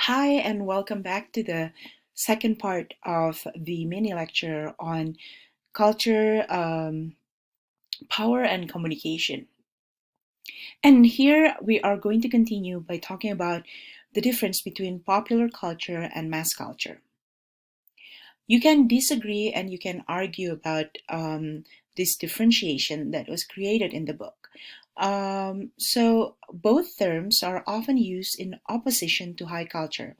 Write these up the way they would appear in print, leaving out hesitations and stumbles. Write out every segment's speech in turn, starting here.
Hi, and welcome back to the second part of the mini lecture on culture, power, and communication. And here we are going to continue by talking about the difference between popular culture and mass culture. You can disagree and you can argue about this differentiation that was created in the book. So both terms are often used in opposition to high culture.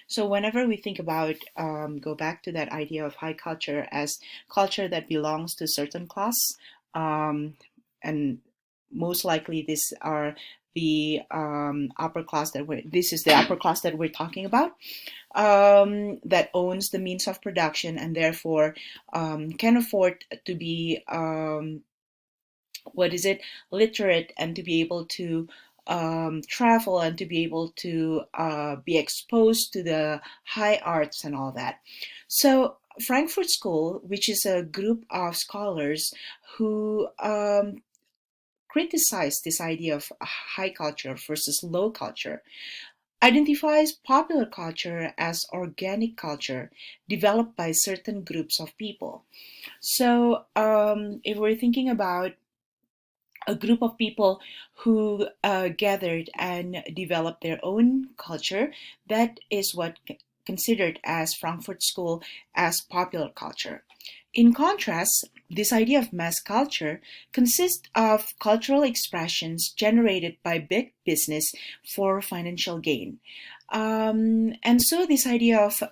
So whenever we think about, go back to that idea of high culture as culture that belongs to certain class, and most likely these are the upper class this is the upper class that we're talking about, that owns the means of production and therefore can afford to be what is it literate and to be able to travel and to be able to be exposed to the high arts and all that. So Frankfurt School, which is a group of scholars who criticize this idea of high culture versus low culture, identifies popular culture as organic culture developed by certain groups of people. So if we're thinking about a group of people who gathered and developed their own culture. That is what considered as Frankfurt School as popular culture. In contrast, this idea of mass culture consists of cultural expressions generated by big business for financial gain. And so this idea of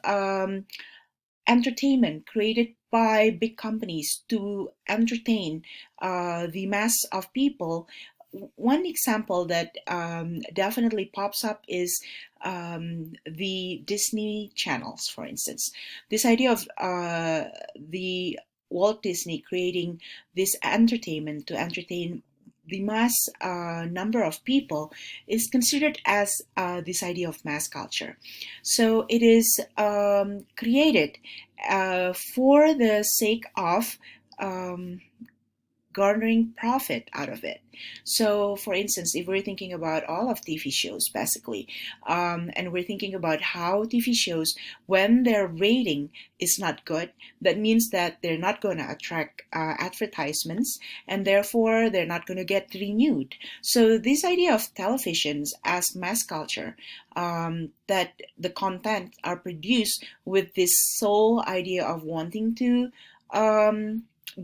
entertainment created by big companies to entertain the mass of people. One example that definitely pops up is the Disney channels, for instance. This idea of the Walt Disney creating this entertainment to entertain the mass number of people is considered as this idea of mass culture. So it is created for the sake of um, garnering profit out of it. So, for instance, if we're thinking about all of TV shows, basically, and we're thinking about how TV shows, when their rating is not good, that means that they're not going to attract advertisements, and therefore they're not going to get renewed. So, this idea of televisions as mass culture, that the content are produced with this sole idea of wanting to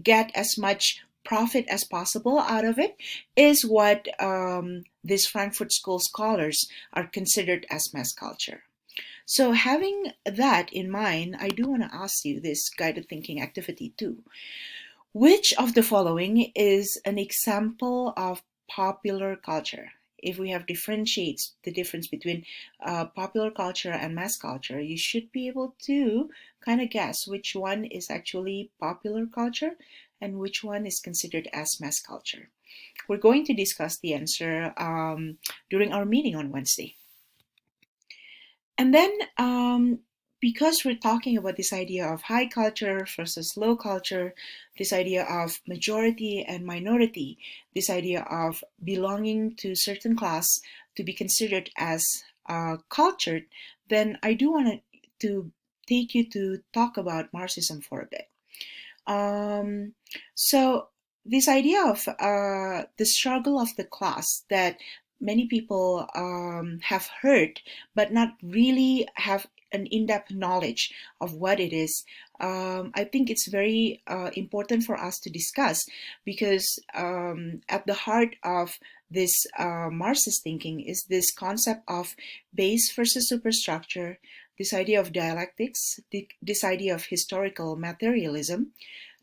get as much profit as possible out of it, is what these Frankfurt School scholars are considered as mass culture. So, having that in mind, I do want to ask you this guided thinking activity too. Which of the following is an example of popular culture? If we have differentiates the difference between popular culture and mass culture, you should be able to kind of guess which one is actually popular culture and which one is considered as mass culture. We're going to discuss the answer during our meeting on Wednesday. And then, because we're talking about this idea of high culture versus low culture, this idea of majority and minority, this idea of belonging to certain class to be considered as cultured, then I do want to take you to talk about Marxism for a bit. Um, so this idea of the struggle of the class that many people have heard, but not really have an in-depth knowledge of what it is. I think it's very important for us to discuss because at the heart of this Marxist thinking is this concept of base versus superstructure, this idea of dialectics, this idea of historical materialism,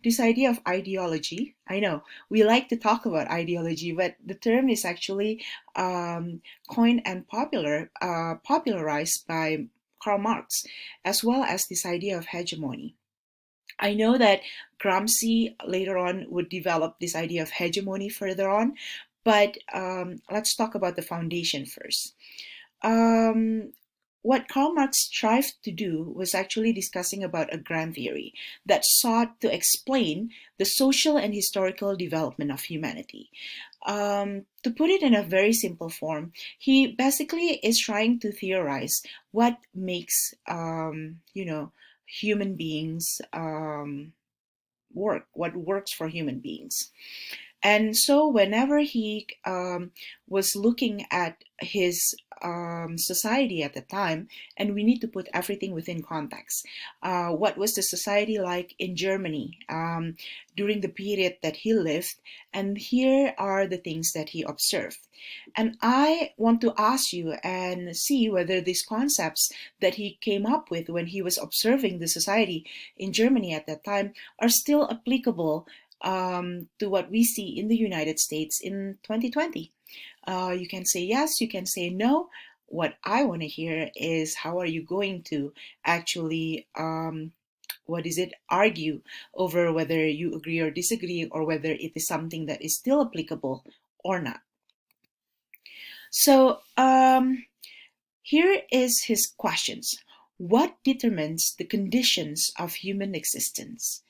this idea of ideology. I know we like to talk about ideology, but the term is actually coined and popularized by Karl Marx, as well as this idea of hegemony. I know that Gramsci later on would develop this idea of hegemony further on, but let's talk about the foundation first. Um, what Karl Marx strived to do was actually discussing about a grand theory that sought to explain the social and historical development of humanity. To put it in a very simple form, he basically is trying to theorize what makes, human beings work, what works for human beings. And so, whenever he was looking at his society at the time, and we need to put everything within context, what was the society like in Germany during the period that he lived? And here are the things that he observed. And I want to ask you and see whether these concepts that he came up with when he was observing the society in Germany at that time are still applicable to what we see in the United States in 2020. You can say yes, you can say no. What I want to hear is how are you going to actually, argue over whether you agree or disagree, or whether it is something that is still applicable or not. So here is his questions. What determines the conditions of human existence?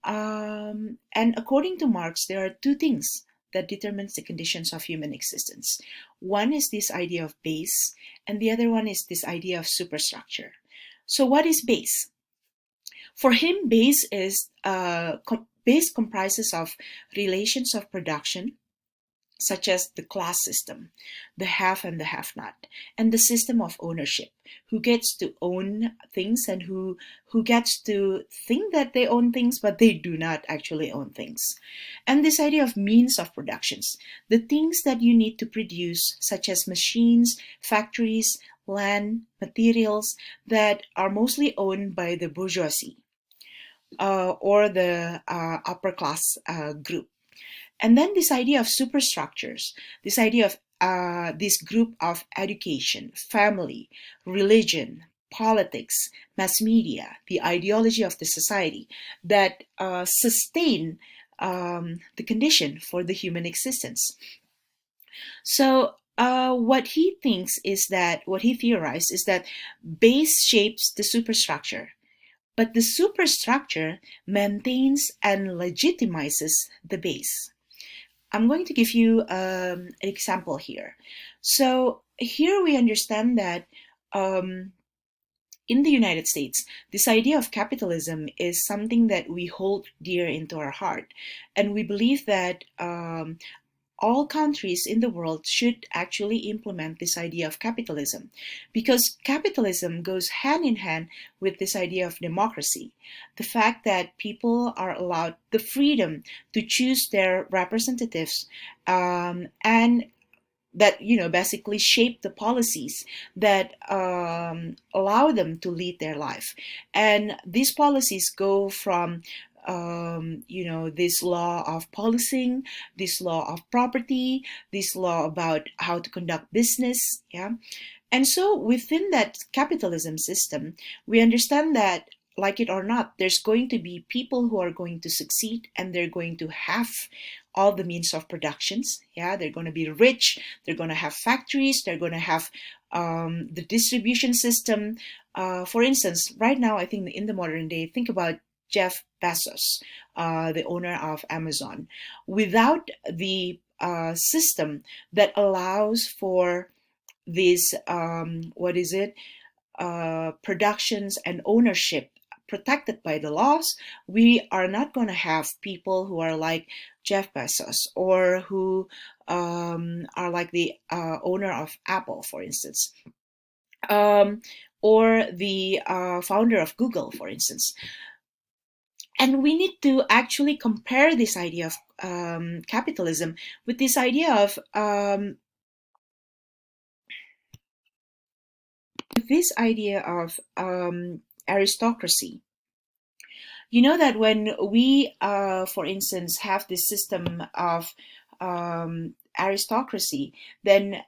And according to Marx, there are two things that determines the conditions of human existence. One is this idea of base, and the other one is this idea of superstructure. So, what is base? For him, base comprises of relations of production, such as the class system, the have and the have not, and the system of ownership, who gets to own things and who gets to think that they own things, but they do not actually own things. And this idea of means of productions, the things that you need to produce, such as machines, factories, land, materials that are mostly owned by the bourgeoisie or the upper class group. And then this idea of superstructures, this idea of this group of education, family, religion, politics, mass media, the ideology of the society that sustain the condition for the human existence. So what he thinks is that, what he theorized is that base shapes the superstructure, but the superstructure maintains and legitimizes the base. I'm going to give you an example here. So here we understand that in the United States, this idea of capitalism is something that we hold dear into our heart. And we believe that all countries in the world should actually implement this idea of capitalism, because capitalism goes hand in hand with this idea of democracy. The fact that people are allowed the freedom to choose their representatives, and that basically shape the policies that allow them to lead their life. And these policies go from this law of policing, this law of property, this law about how to conduct business. Yeah. And so within that capitalism system, we understand that, like it or not, there's going to be people who are going to succeed, and they're going to have all the means of productions. Yeah, they're going to be rich, they're going to have factories, they're going to have the distribution system. For instance, right now, I think in the modern day, think about Jeff Bezos, the owner of Amazon. Without the system that allows for these productions and ownership protected by the laws, we are not going to have people who are like Jeff Bezos, or who are like the owner of Apple, for instance, um, or the founder of Google, for instance. And we need to actually compare this idea of capitalism with this idea of aristocracy. You know that when we, for instance, have this system of aristocracy, then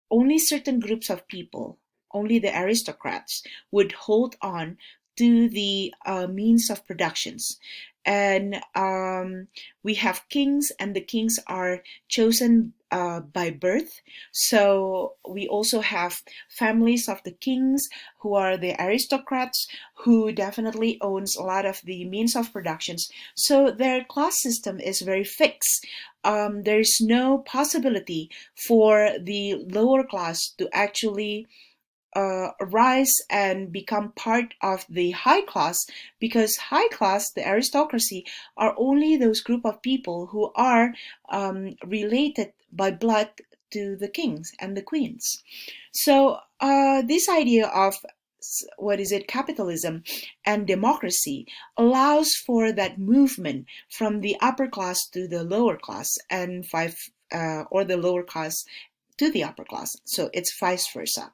only certain groups of people, only the aristocrats, would hold on to the means of productions. And we have kings, and the kings are chosen by birth. So we also have families of the kings who are the aristocrats who definitely owns a lot of the means of productions. So their class system is very fixed. There's no possibility for the lower class to actually rise and become part of the high class, because high class, the aristocracy, are only those group of people who are related by blood to the kings and the queens. So this idea of what is it, capitalism and democracy allows for that movement from the upper class to the lower class, and or the lower class to the upper class. So it's vice versa.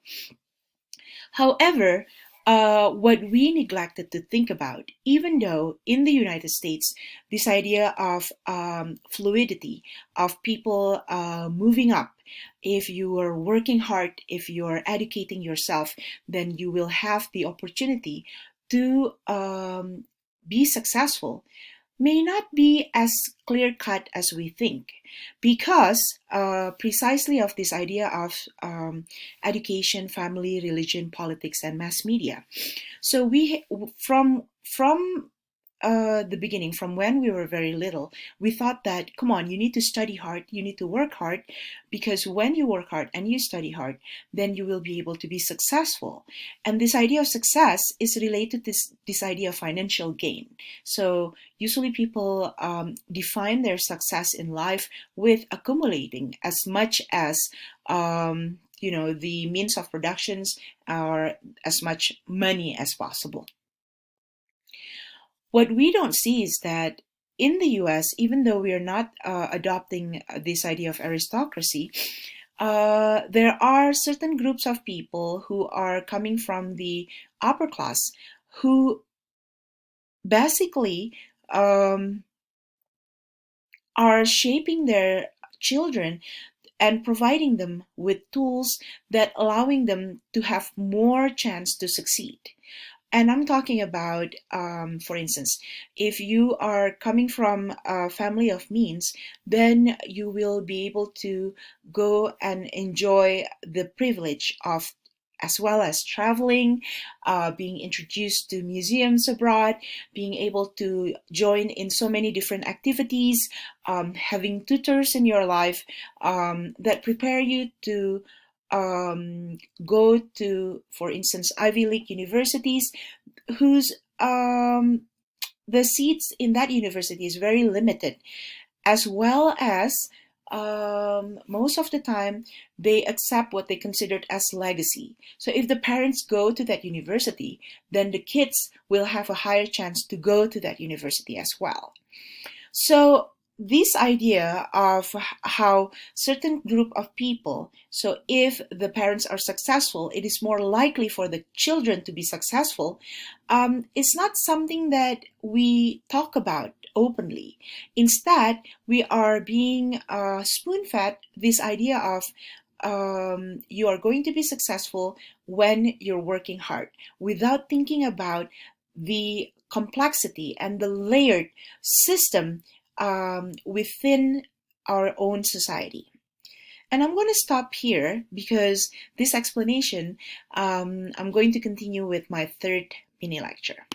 However, what we neglected to think about, even though in the United States, this idea of fluidity, of people moving up, if you are working hard, if you're educating yourself, then you will have the opportunity to be successful, may not be as clear cut as we think, because precisely of this idea of education, family, religion, politics, and mass media. So we from the beginning, from when we were very little, we thought that, come on, you need to study hard, you need to work hard, because when you work hard and you study hard, then you will be able to be successful. And this idea of success is related to this idea of financial gain. So usually people define their success in life with accumulating as much as the means of productions, or as much money as possible. What we don't see is that in the US, even though we are not adopting this idea of aristocracy, there are certain groups of people who are coming from the upper class who basically um, are shaping their children and providing them with tools that allowing them to have more chance to succeed. And I'm talking about, for instance, if you are coming from a family of means, then you will be able to go and enjoy the privilege of, as well as traveling, being introduced to museums abroad, being able to join in so many different activities, having tutors in your life that prepare you to go to, for instance, Ivy League universities, whose the seats in that university is very limited, as well as most of the time they accept what they considered as legacy. So if the parents go to that university, then the kids will have a higher chance to go to that university as well. So this idea of how certain group of people, so if the parents are successful, it is more likely for the children to be successful, it's not something that we talk about openly. Instead, we are being spoon-fed this idea of you are going to be successful when you're working hard, without thinking about the complexity and the layered system within our own society. And I'm going to stop here because this explanation, I'm going to continue with my third mini lecture.